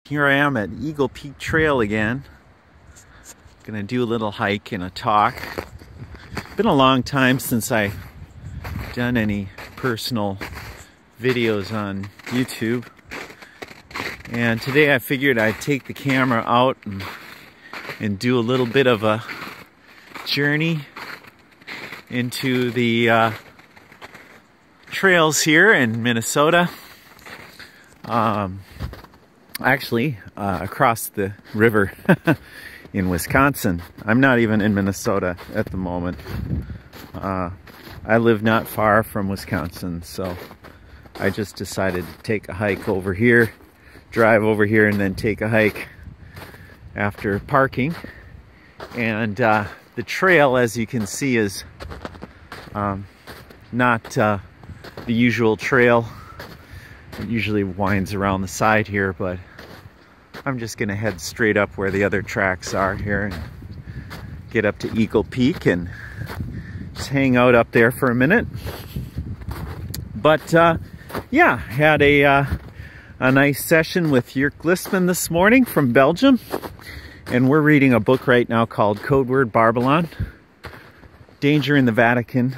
Here I am at Eagle Peak Trail again. Gonna do a little hike and a talk. Been a long time since I've done any personal videos on YouTube. And today I figured I'd take the camera out and do a little bit of a journey into the trails here in Minnesota. Actually, across the river in Wisconsin. I'm not even in Minnesota at the moment. I live not far from Wisconsin, so I just decided to take a hike over here, drive over here, and then take a hike after parking. And the trail, as you can see, is not the usual trail. It usually winds around the side here, but I'm just gonna head straight up where the other tracks are here and get up to Eagle Peak and just hang out up there for a minute. But yeah, had a nice session with Jörg Glismann this morning from Belgium, and we're reading a book right now called Codeword Barbelon, Danger in the Vatican,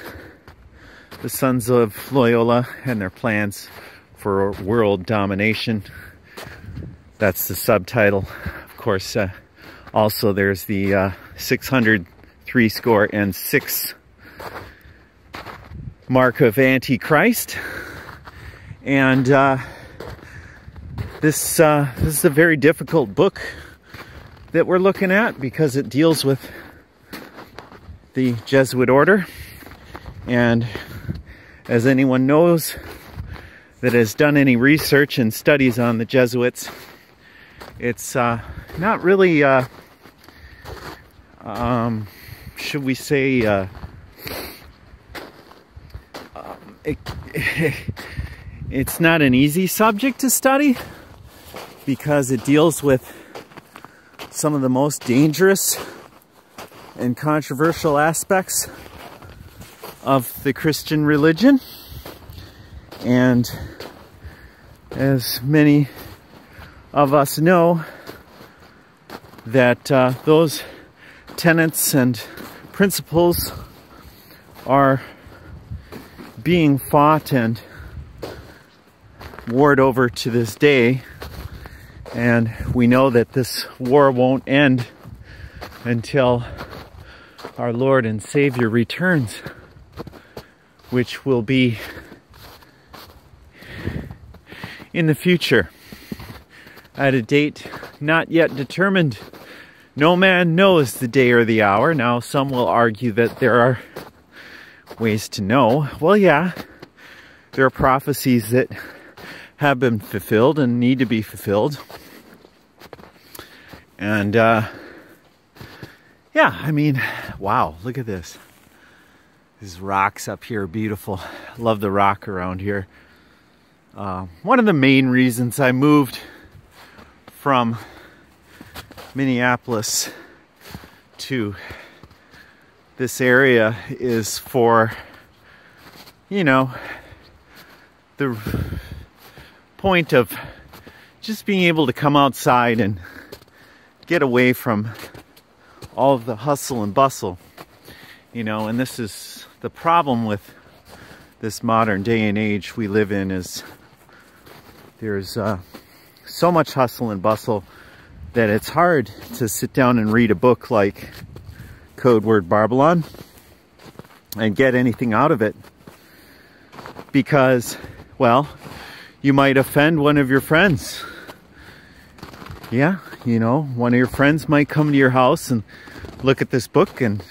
the Sons of Loyola and their plans for world domination. That's the subtitle. Of course, also there's the 636 mark of Antichrist. And this is a very difficult book that we're looking at because it deals with the Jesuit order. And as anyone knows that has done any research and studies on the Jesuits, it's not really, should we say, it's not an easy subject to study because it deals with some of the most dangerous and controversial aspects of the Christian religion. And as many of us know, that those tenets and principles are being fought and warred over to this day. And we know that this war won't end until our Lord and Savior returns, which will be in the future at a date not yet determined. No man knows the day or the hour. Now, some will argue that there are ways to know. Well, yeah, there are prophecies that have been fulfilled and need to be fulfilled. And yeah, I mean, wow, look at this. These rocks up here are beautiful. Love the rock around here. One of the main reasons I moved from Minneapolis to this area is for, you know, the point of just being able to come outside and get away from all of the hustle and bustle, you know. And this is the problem with this modern day and age we live in, is there's so much hustle and bustle that it's hard to sit down and read a book like Codeword Barbelon and get anything out of it, because, well, you might offend one of your friends. Yeah, you know, one of your friends might come to your house and look at this book and,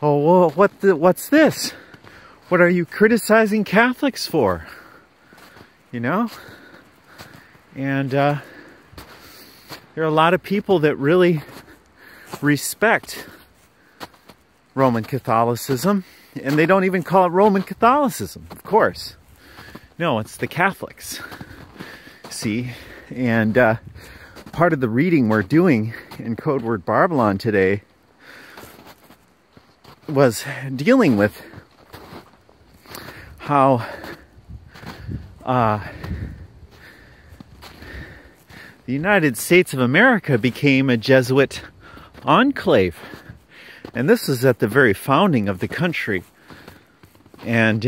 oh, well, what's this? What are you criticizing Catholics for? You know? And there are a lot of people that really respect Roman Catholicism, and they don't even call it Roman Catholicism, of course. No, it's the Catholics. See? And part of the reading we're doing in Codeword Barbelon today was dealing with how the United States of America became a Jesuit enclave. And this was at the very founding of the country. And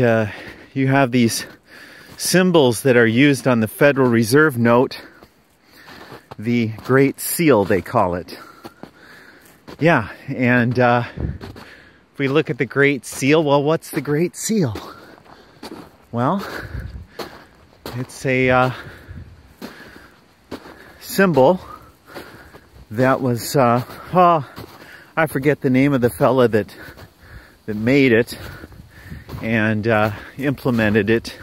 you have these symbols that are used on the Federal Reserve note, the Great Seal, they call it. Yeah, and if we look at the Great Seal, well, what's the Great Seal? Well, it's a symbol that was, I forget the name of the fella that made it and implemented it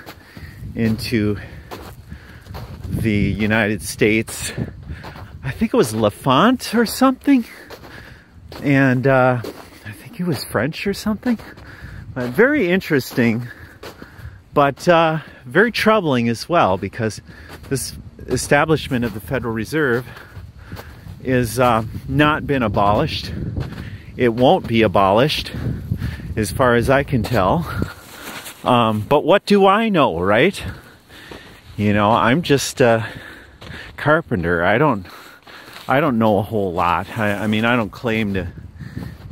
into the United States. I think it was Lafont or something, and I think he was French or something. But very interesting, but very troubling as well, because this establishment of the Federal Reserve is not been abolished. It won't be abolished, as far as I can tell. But what do I know, right? You know, I'm just a carpenter. I don't know a whole lot. I mean, I don't claim to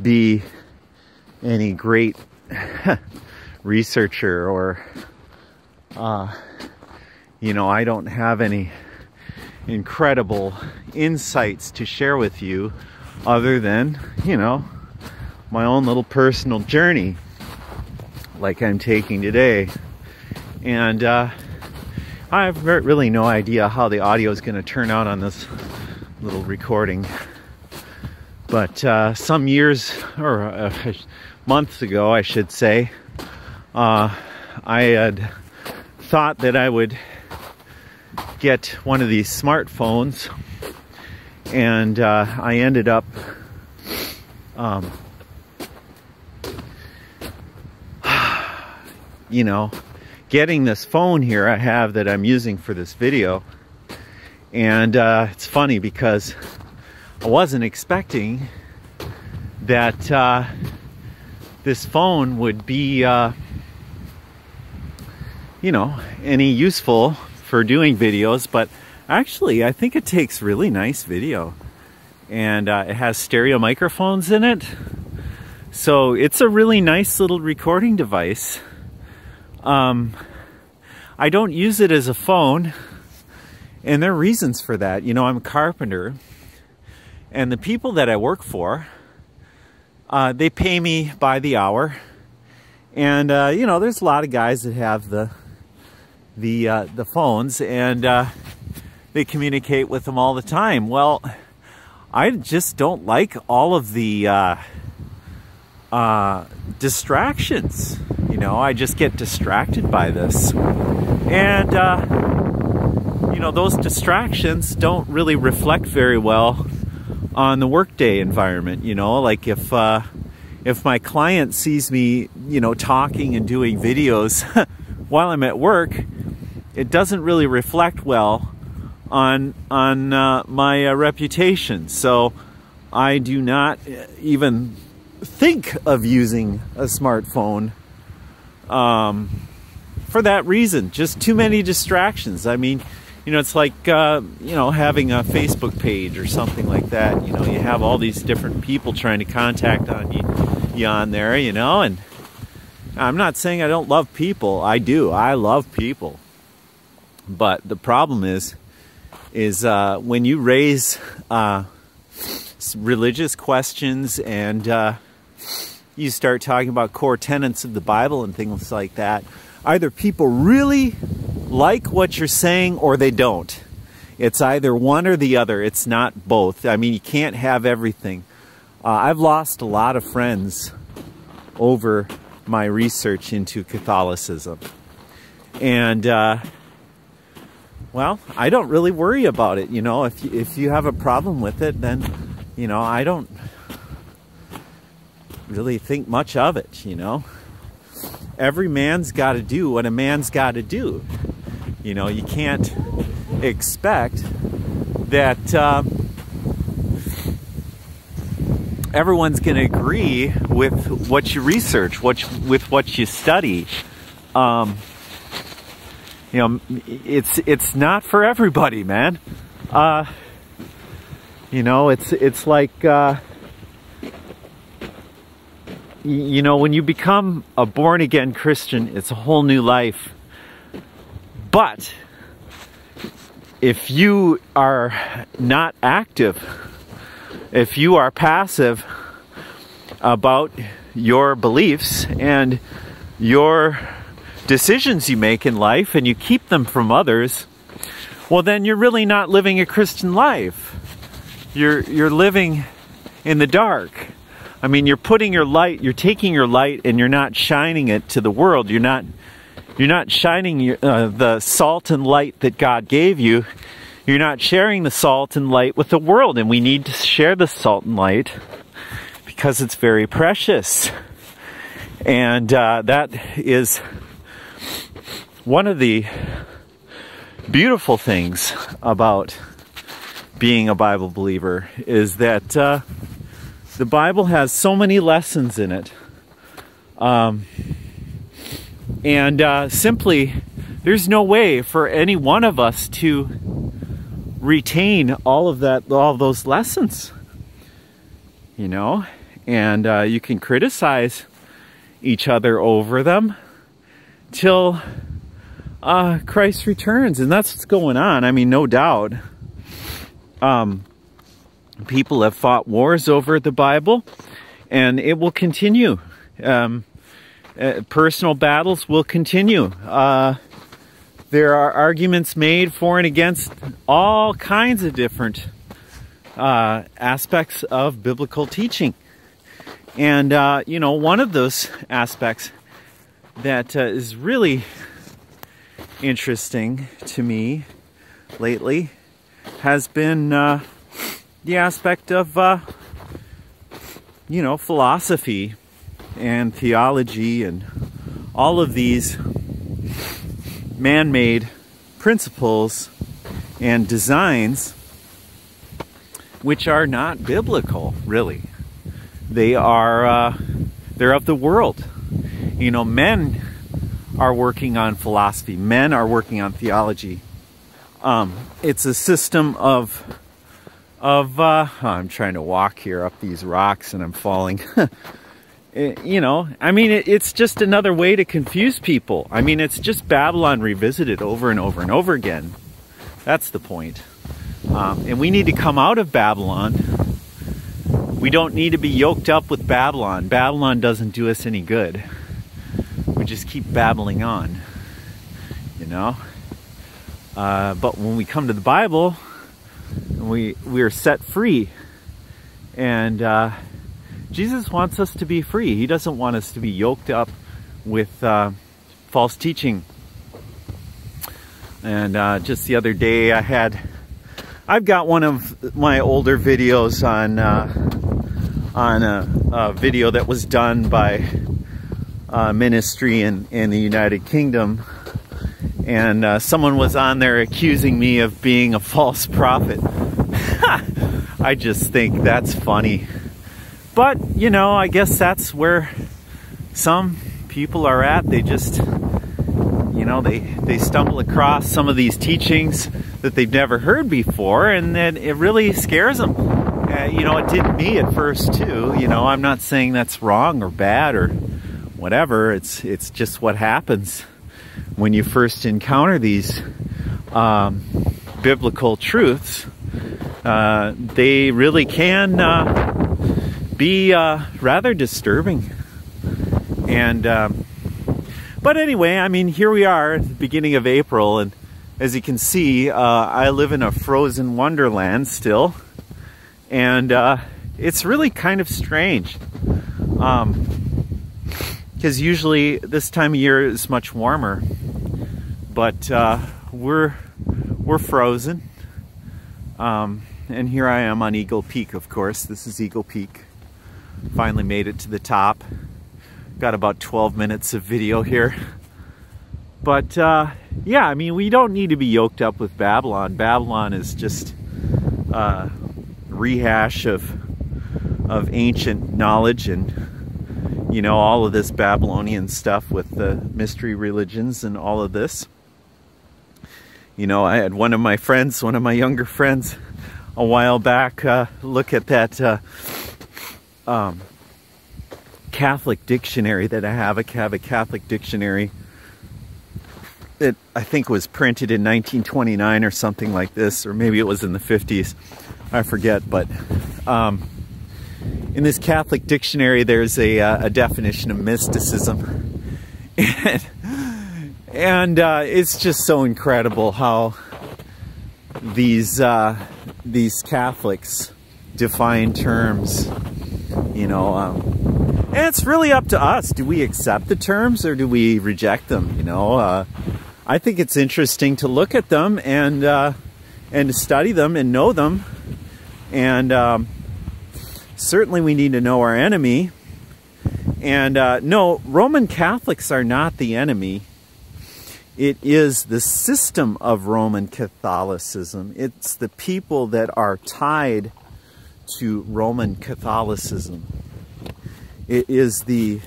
be any great researcher, or you know, I don't have any incredible insights to share with you other than, you know, my own little personal journey like I'm taking today. And I have really no idea how the audio is going to turn out on this little recording. But some years, or months ago, I should say, I had thought that I would get one of these smartphones, and I ended up you know, getting this phone here I have that I'm using for this video. And it's funny because I wasn't expecting that this phone would be you know, any useful for doing videos, but actually I think it takes really nice video, and it has stereo microphones in it, so it's a really nice little recording device. I don't use it as a phone, and there are reasons for that. You know, I'm a carpenter, and the people that I work for, they pay me by the hour, and you know, there's a lot of guys that have the phones, and they communicate with them all the time. Well, I just don't like all of the distractions. You know, I just get distracted by this, and you know, those distractions don't really reflect very well on the workday environment. You know, like if my client sees me, you know, talking and doing videos while I'm at work, it doesn't really reflect well on my reputation. So I do not even think of using a smartphone for that reason. Just too many distractions. I mean, you know, it's like you know, having a Facebook page or something like that. You know, you have all these different people trying to contact you on there, you know. And I'm not saying I don't love people. I do. I love people. But the problem is when you raise religious questions, and you start talking about core tenets of the Bible and things like that, either people really like what you're saying or they don't. It's either one or the other. It's not both. I mean, you can't have everything. I've lost a lot of friends over my research into Catholicism. And well, I don't really worry about it. You know, if you have a problem with it, then, you know, I don't really think much of it, you know. Every man's got to do what a man's got to do. You know, you can't expect that everyone's going to agree with what you research, with what you study. You know, it's not for everybody, man. You know, it's like, you know, when you become a born-again Christian, it's a whole new life. But if you are not active, if you are passive about your beliefs and your decisions you make in life, and you keep them from others, well, then you're really not living a Christian life. You're living in the dark. I mean, you're putting your light, you're taking your light, and you're not shining it to the world. You're not shining the salt and light that God gave you. You're not sharing the salt and light with the world, and we need to share the salt and light because it's very precious. And that is one of the beautiful things about being a Bible believer, is that the Bible has so many lessons in it. Simply, there's no way for any one of us to retain all of those lessons, you know, and you can criticize each other over them till Christ returns, and that's what's going on. I mean, no doubt. People have fought wars over the Bible, and it will continue. Personal battles will continue. There are arguments made for and against all kinds of different aspects of biblical teaching. And, you know, one of those aspects that is really interesting to me lately has been the aspect of, you know, philosophy and theology and all of these man-made principles and designs which are not biblical, really. They are, they're of the world. You know, men are working on philosophy. Men are working on theology. It's a system of I'm trying to walk here up these rocks and I'm falling. You know, I mean, it's just another way to confuse people. I mean, it's just Babylon revisited over and over and over again. That's the point. And we need to come out of Babylon. We don't need to be yoked up with Babylon. Babylon doesn't do us any good. We just keep babbling on, you know. But when we come to the Bible, we are set free. And Jesus wants us to be free. He doesn't want us to be yoked up with false teaching. And just the other day I've got one of my older videos on a video that was done by a ministry in the United Kingdom. And someone was on there accusing me of being a false prophet. I just think that's funny. But, you know, I guess that's where some people are at. They just, you know, they stumble across some of these teachings that they've never heard before, and then it really scares them. You know, it did me at first too. You know, I'm not saying that's wrong or bad or whatever. It's just what happens when you first encounter these biblical truths. They really can be rather disturbing. And but anyway, I mean, here we are at the beginning of April, and as you can see, I live in a frozen wonderland still, and it's really kind of strange, because usually this time of year is much warmer, but we're frozen. And here I am on Eagle Peak, of course. This is Eagle Peak. Finally made it to the top. Got about 12 minutes of video here. But yeah, I mean, we don't need to be yoked up with Babylon. Babylon is just a rehash of ancient knowledge, and, you know, all of this Babylonian stuff with the mystery religions and all of this. You know, I had one of my friends, one of my younger friends, a while back, look at that Catholic dictionary that I have. I have a Catholic dictionary that I think was printed in 1929 or something like this, or maybe it was in the 50s. I forget, but in this Catholic dictionary, there's a definition of mysticism, and it's just so incredible how these Catholics define terms, you know, and it's really up to us. Do we accept the terms or do we reject them? You know, I think it's interesting to look at them and to study them and know them, and certainly we need to know our enemy. And no, Roman Catholics are not the enemy. It is the system of Roman Catholicism. It's the people that are tied to Roman Catholicism. It is the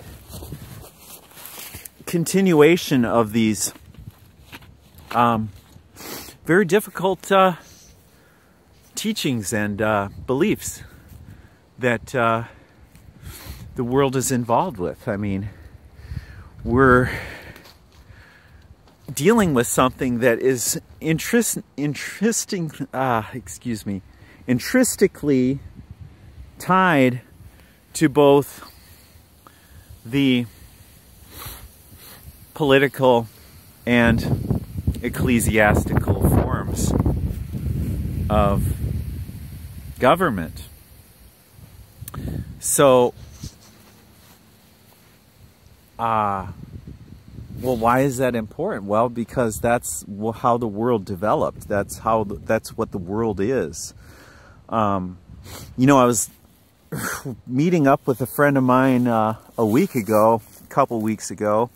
continuation of these very difficult teachings and beliefs that the world is involved with. I mean, we're dealing with something that is intrinsically tied to both the political and ecclesiastical forms of government. So, well, why is that important? Well, because that's how the world developed. That's what the world is. You know, I was meeting up with a friend of mine a couple weeks ago,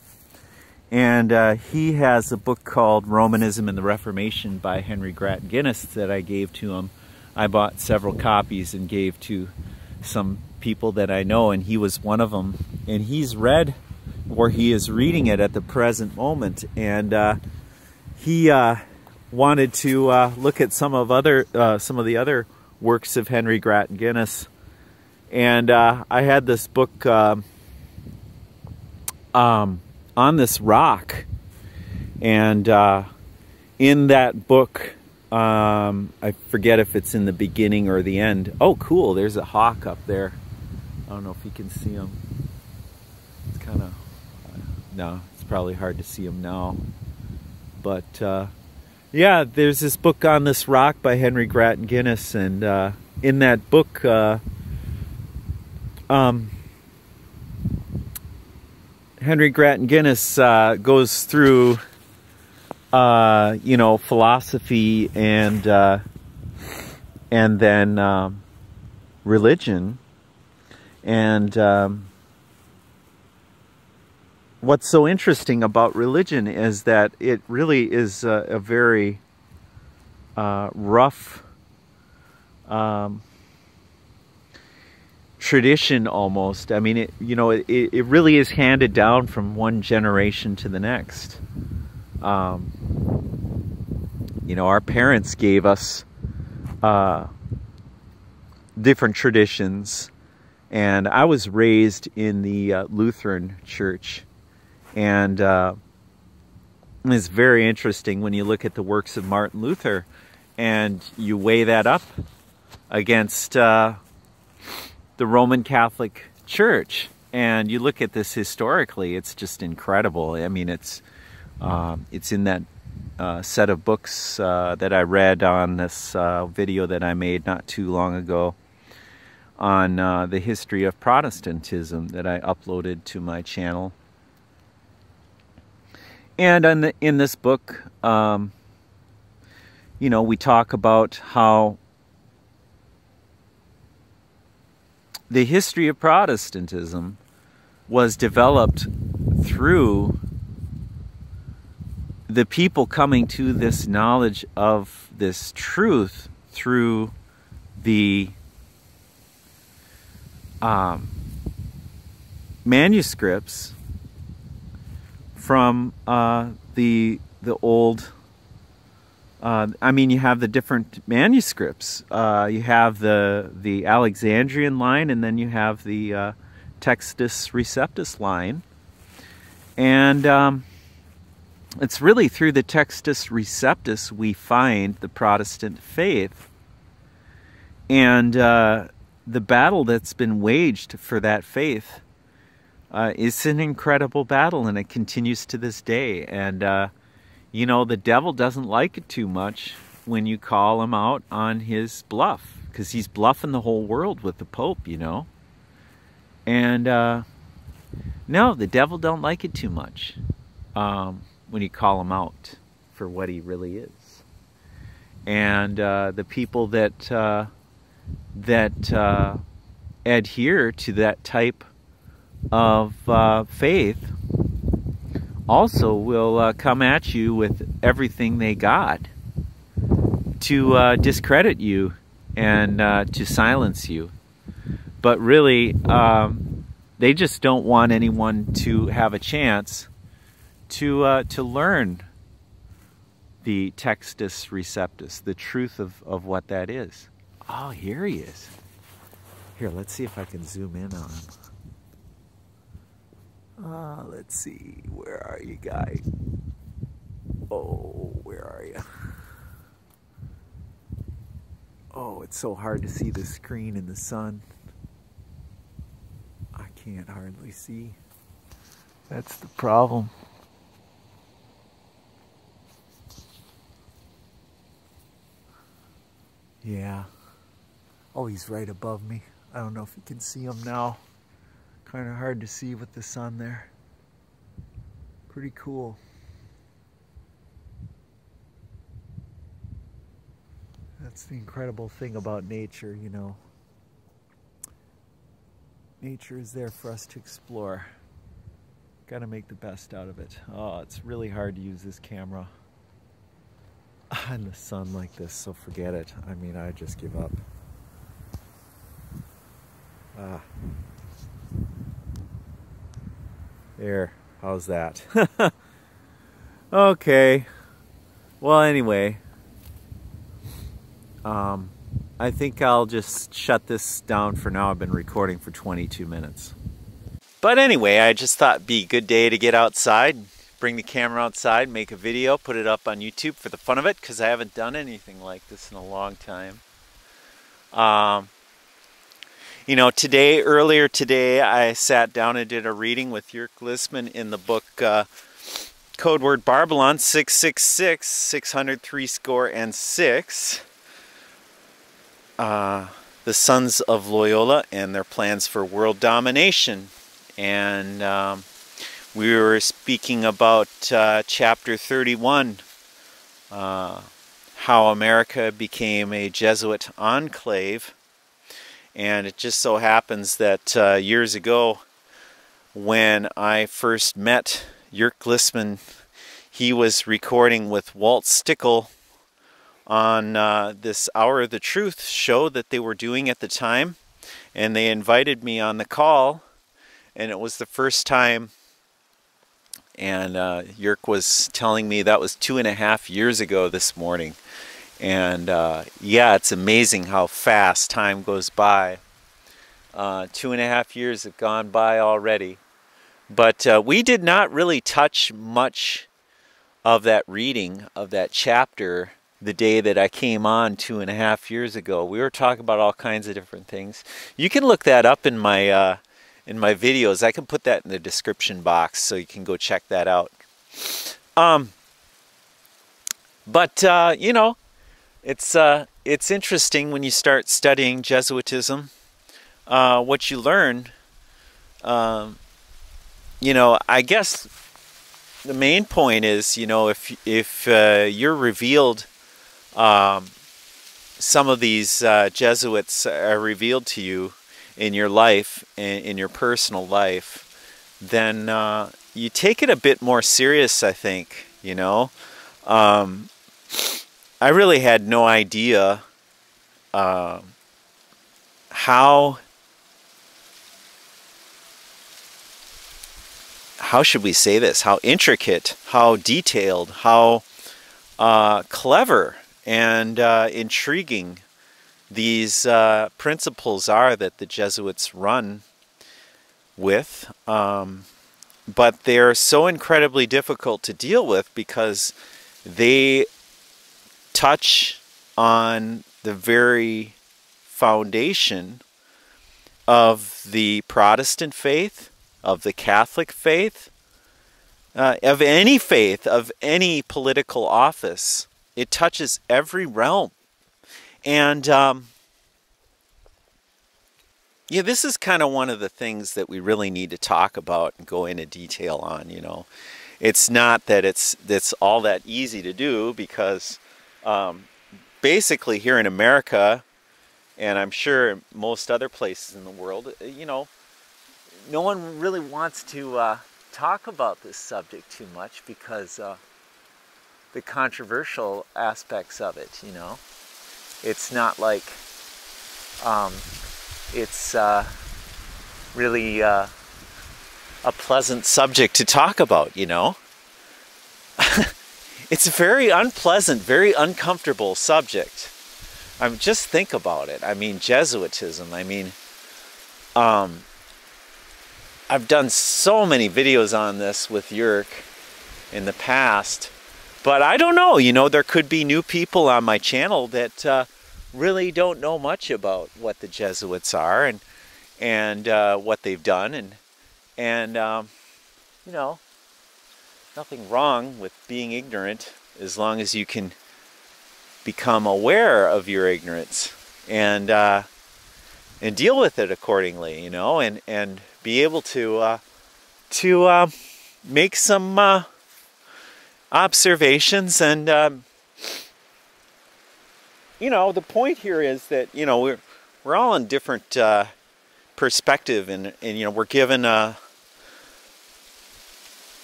and he has a book called Romanism and the Reformation by Henry Grattan Guinness that I gave to him. I bought several copies and gave to some people that I know, and he was one of them. And he's read, or he is reading it at the present moment, and he wanted to look at some of the other works of Henry Grattan Guinness. And I had this book On This Rock, and in that book, I forget if it's in the beginning or the end. Oh, cool, there's a hawk up there. I don't know if you can see him. It's kind of, no, it's probably hard to see him now. But yeah, there's this book On This Rock by Henry Grattan Guinness, and in that book, Henry Grattan Guinness goes through, you know, philosophy and then religion, and what's so interesting about religion is that it really is a very rough tradition almost. I mean, it really is handed down from one generation to the next. You know, our parents gave us different traditions, and I was raised in the Lutheran church, and it's very interesting when you look at the works of Martin Luther and you weigh that up against the Roman Catholic Church, and you look at this historically. It's just incredible. I mean, it's in that set of books that I read on this video that I made not too long ago on the history of Protestantism that I uploaded to my channel. And in this book, you know, we talk about how the history of Protestantism was developed through the people coming to this knowledge of this truth through the manuscripts from the old I mean, you have the different manuscripts. You have the Alexandrian line, and then you have the Textus Receptus line. And it's really through the Textus Receptus we find the Protestant faith. And the battle that's been waged for that faith is an incredible battle, and it continues to this day. And you know, the devil doesn't like it too much when you call him out on his bluff, because he's bluffing the whole world with the Pope, you know. And no, the devil don't like it too much when you call him out for what he really is. And the people that adhere to that type of faith also will come at you with everything they got to discredit you and to silence you. But really, they just don't want anyone to have a chance to learn the Textus Receptus, the truth of what that is. Oh, here he is. Here, let's see if I can zoom in on him. Let's see, where are you, guy? Oh, where are you? Oh, it's so hard to see the screen in the sun. I can't hardly see. That's the problem. Yeah. Oh, he's right above me. I don't know if you can see him now. Kind of hard to see with the sun there. Pretty cool. That's the incredible thing about nature, you know. Nature is there for us to explore. Got to make the best out of it. Oh, it's really hard to use this camera in the sun like this, so forget it. I mean, I just give up. There, how's that? Okay. Well, anyway, I think I'll just shut this down for now. I've been recording for 22 minutes. But anyway, I just thought it'd be a good day to get outside, bring the camera outside, make a video, put it up on YouTube for the fun of it, because I haven't done anything like this in a long time. You know, earlier today, I sat down and did a reading with Jörg Glismann in the book Codeword Barbelon 666, 603 score and 6. The Sons of Loyola and Their Plans for World Domination. And we were speaking about chapter 31, how America became a Jesuit enclave. And it just so happens that years ago, when I first met Jörg Glismann, he was recording with Walt Stickle on this Hour of the Truth show that they were doing at the time. And they invited me on the call, and it was the first time. And Jörg was telling me that was 2.5 years ago this morning. And yeah, it's amazing how fast time goes by. 2.5 years have gone by already. But we did not really touch much of that reading of that chapter the day that I came on 2.5 years ago. We were talking about all kinds of different things. You can look that up in my videos. I can put that in the description box so you can go check that out. You know, it's interesting when you start studying Jesuitism, what you learn. You know, I guess the main point is, you know, if you're revealed, some of these Jesuits are revealed to you in your life, in your personal life, then you take it a bit more serious, I think, you know. I really had no idea how should we say this? How intricate, how detailed, how clever and intriguing these principles are that the Jesuits run with, but they're so incredibly difficult to deal with because they touch on the very foundation of the Protestant faith, of the Catholic faith, of any political office. It touches every realm. And yeah, this is kind of one of the things that we really need to talk about and go into detail on, you know. It's not that it's all that easy to do because basically here in America, and I'm sure most other places in the world, you know, no one really wants to talk about this subject too much because the controversial aspects of it, you know. It's not like it's really a pleasant subject to talk about, you know. It's a very unpleasant, very uncomfortable subject. Just think about it. I mean, Jesuitism. I mean, I've done so many videos on this with Jörg in the past, but I don't know, you know, there could be new people on my channel that really don't know much about what the Jesuits are and what they've done, and you know, nothing wrong with being ignorant as long as you can become aware of your ignorance and deal with it accordingly, you know, and be able to make some observations. And you know, the point here is that, you know, we're all in different perspective, and you know, we're given a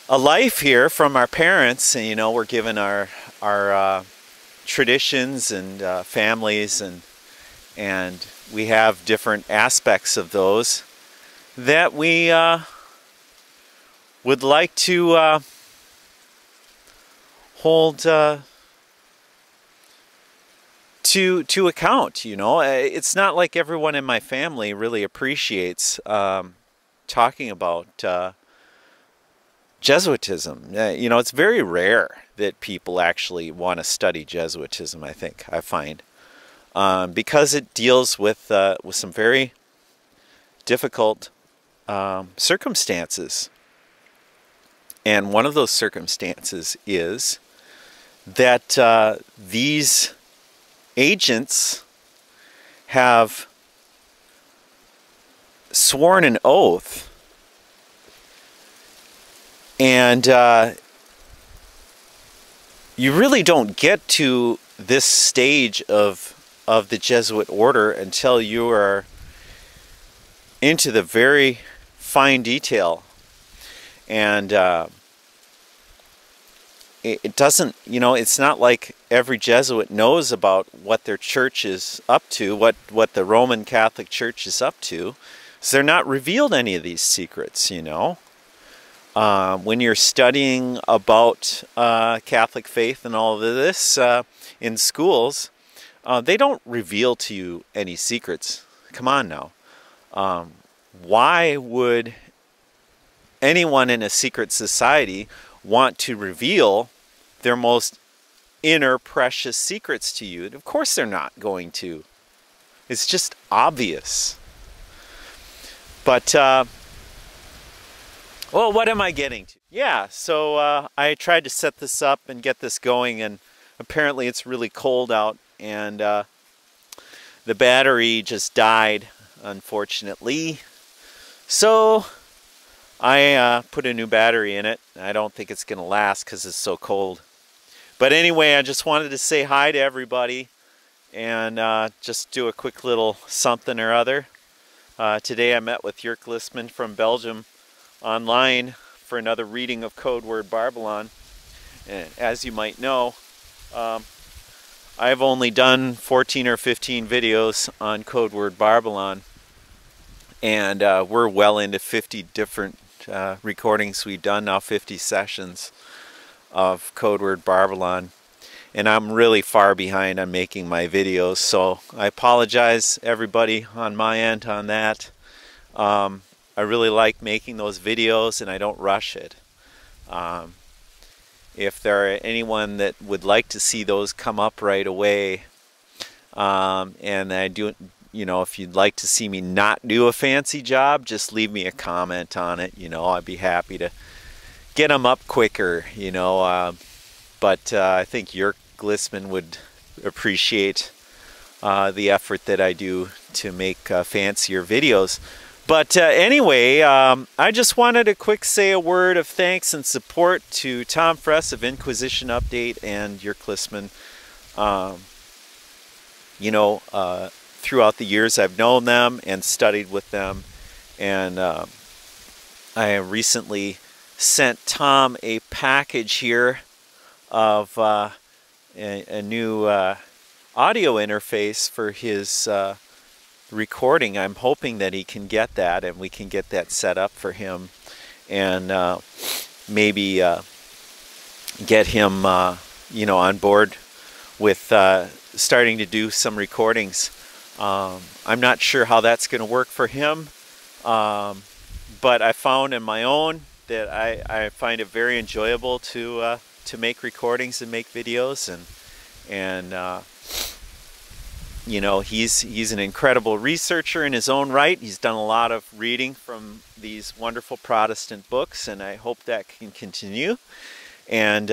life here from our parents, and you know, we're given our traditions and families, and we have different aspects of those that we would like to hold to account, you know. It's not like everyone in my family really appreciates talking about Jesuitism. You know, it's very rare that people actually want to study Jesuitism, I find. Because it deals with some very difficult circumstances. And one of those circumstances is that these agents have sworn an oath, and you really don't get to this stage of the Jesuit order until you are into the very fine detail. And it doesn't, you know, it's not like every Jesuit knows about what their church is up to, what the Roman Catholic Church is up to. So they're not revealed any of these secrets, you know. When you're studying about Catholic faith and all of this in schools, they don't reveal to you any secrets. Come on now. Why would anyone in a secret society want to reveal their most inner precious secrets to you? Of course they're not going to. It's just obvious. But, well, what am I getting to? Yeah, so I tried to set this up and get this going, and apparently it's really cold out, and the battery just died, unfortunately. So I put a new battery in it. I don't think it's going to last because it's so cold. But anyway, I just wanted to say hi to everybody and just do a quick little something or other. Today I met with Jörg Glismann from Belgium online for another reading of Codeword Barbelon. And as you might know, I've only done 14 or 15 videos on Codeword Barbelon. And we're well into 50 different recordings we've done now, 50 sessions of Codeword Barbelon. and I'm really far behind on making my videos, so I apologize everybody on my end on that. I really like making those videos and I don't rush it. If there are anyone that would like to see those come up right away, and I do, you know, if you'd like to see me not do a fancy job, just leave me a comment on it. You know, I'd be happy to get them up quicker, you know. But I think Jörg Glismann would appreciate the effort that I do to make fancier videos. But anyway, I just wanted to quick say a word of thanks and support to Tom Fress of Inquisition Update and Jörg Glismann. You know, throughout the years I've known them and studied with them, and I recently sent Tom a package here of a new audio interface for his recording. I'm hoping that he can get that and we can get that set up for him, and maybe get him you know, on board with starting to do some recordings. I'm not sure how that's going to work for him, but I found in my own that I find it very enjoyable to make recordings and make videos, and you know, he's an incredible researcher in his own right. He's done a lot of reading from these wonderful Protestant books, and I hope that can continue. And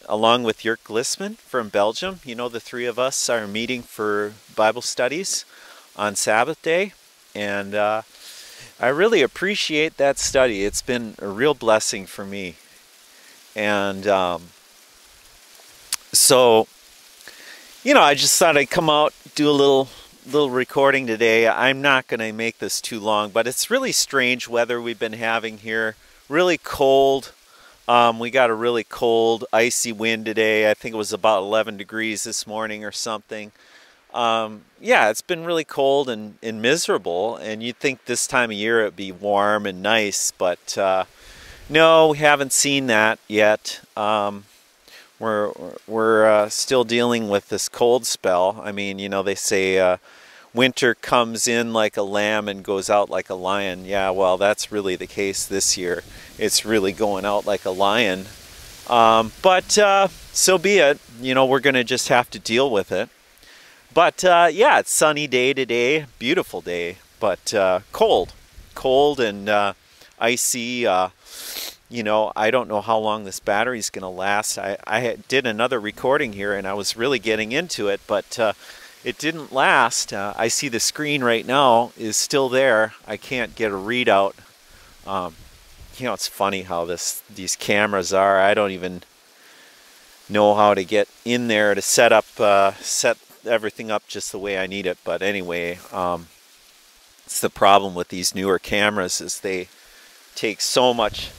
along with Jörg Glismann from Belgium, you know, the three of us are meeting for Bible studies on Sabbath day, and I really appreciate that study. It's been a real blessing for me. And so, you know, I just thought I'd come out, do a little recording today. I'm not going to make this too long, but it's really strange weather we've been having here. Really cold. We got a really cold, icy wind today. I think it was about 11 degrees this morning or something. Yeah, it's been really cold and miserable, and you'd think this time of year it'd be warm and nice, but no, we haven't seen that yet. We're still dealing with this cold spell. I mean, you know, they say winter comes in like a lamb and goes out like a lion. Yeah, well, that's really the case this year. It's really going out like a lion. But so be it. You know, we're going to just have to deal with it. But yeah, it's sunny day today. Beautiful day, but cold and icy. You know, I don't know how long this battery's going to last. I did another recording here and I was really getting into it, but it didn't last. I see the screen right now is still there. I can't get a readout. You know, it's funny how these cameras are. I don't even know how to get in there to set everything up just the way I need it. But anyway, it's the problem with these newer cameras is they take so much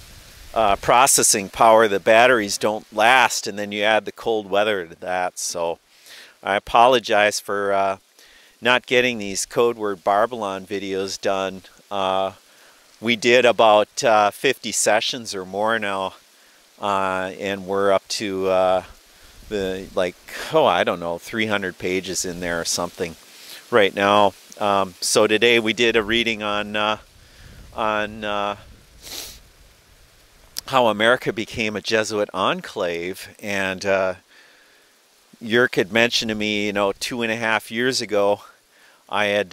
processing power, the batteries don't last, and then you add the cold weather to that. So I apologize for not getting these Codeword Barbelon videos done. We did about 50 sessions or more now, and we're up to I don't know, 300 pages in there or something right now. So today we did a reading on how America became a Jesuit enclave, and Jörg had mentioned to me, you know, 2.5 years ago, I had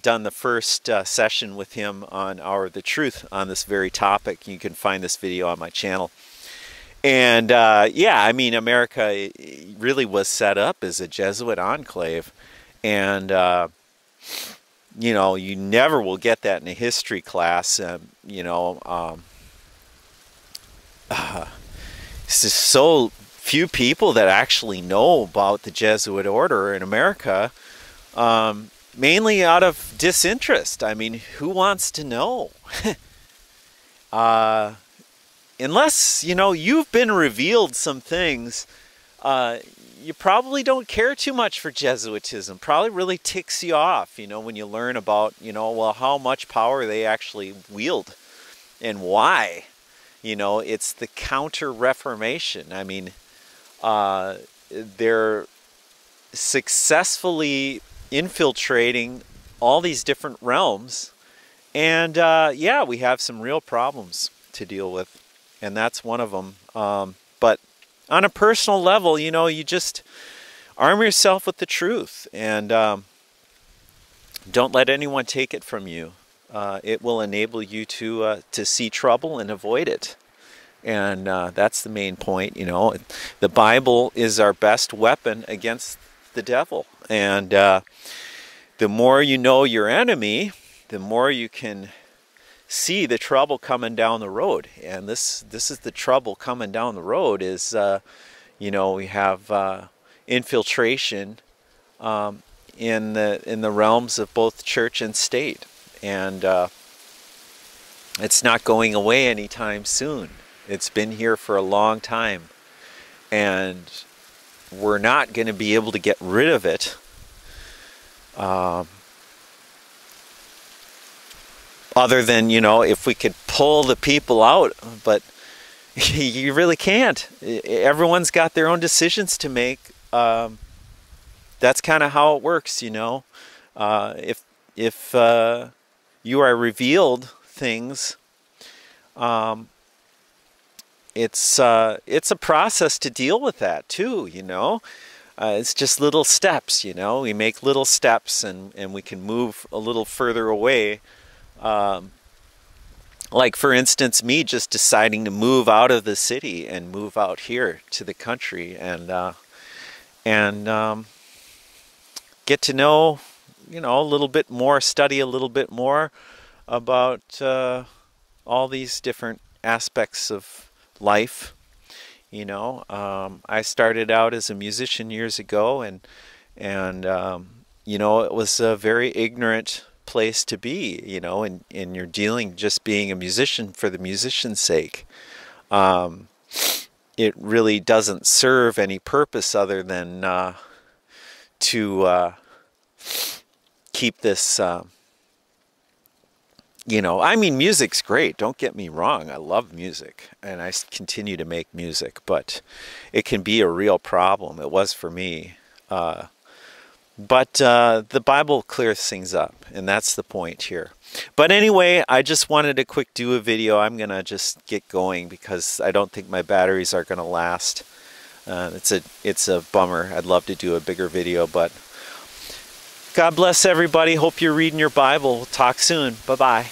done the first session with him on Hour of the Truth on this very topic. You can find this video on my channel. And yeah, I mean, America really was set up as a Jesuit enclave, and you know, you never will get that in a history class. You know, it's just so few people that actually know about the Jesuit order in America, mainly out of disinterest. I mean, who wants to know? Unless, you know, you've been revealed some things, you probably don't care too much for Jesuitism. Probably really ticks you off, you know, when you learn about, you know, well, how much power they actually wield and why. You know, it's the Counter-Reformation. I mean, they're successfully infiltrating all these different realms, and yeah, we have some real problems to deal with, and that's one of them. But on a personal level, you know, you just arm yourself with the truth, and don't let anyone take it from you. It will enable you to see trouble and avoid it. And that's the main point, you know. The Bible is our best weapon against the devil. And the more you know your enemy, the more you can see the trouble coming down the road. And this is the trouble coming down the road is, you know, we have infiltration in the realms of both church and state. And it's not going away anytime soon. It's been here for a long time, and we're not going to be able to get rid of it other than, you know, if we could pull the people out, but you really can't. Everyone's got their own decisions to make. That's kind of how it works, you know. If you are revealed things, it's a process to deal with that too, you know. It's just little steps, you know. We make little steps, and we can move a little further away. Like for instance, me just deciding to move out of the city and move out here to the country, and get to know, you know, a little bit more, study a little bit more about all these different aspects of life. You know, I started out as a musician years ago, and you know, it was a very ignorant place to be, you know, and you're dealing just being a musician for the musician's sake. It really doesn't serve any purpose other than to keep this, you know, I mean, music's great, don't get me wrong. I love music, and I continue to make music, but it can be a real problem. It was for me. But the Bible clears things up, and that's the point here. But anyway, I just wanted to quick do a video. I'm going to just get going because I don't think my batteries are going to last. It's a bummer. I'd love to do a bigger video, but God bless everybody. Hope you're reading your Bible. We'll talk soon. Bye-bye.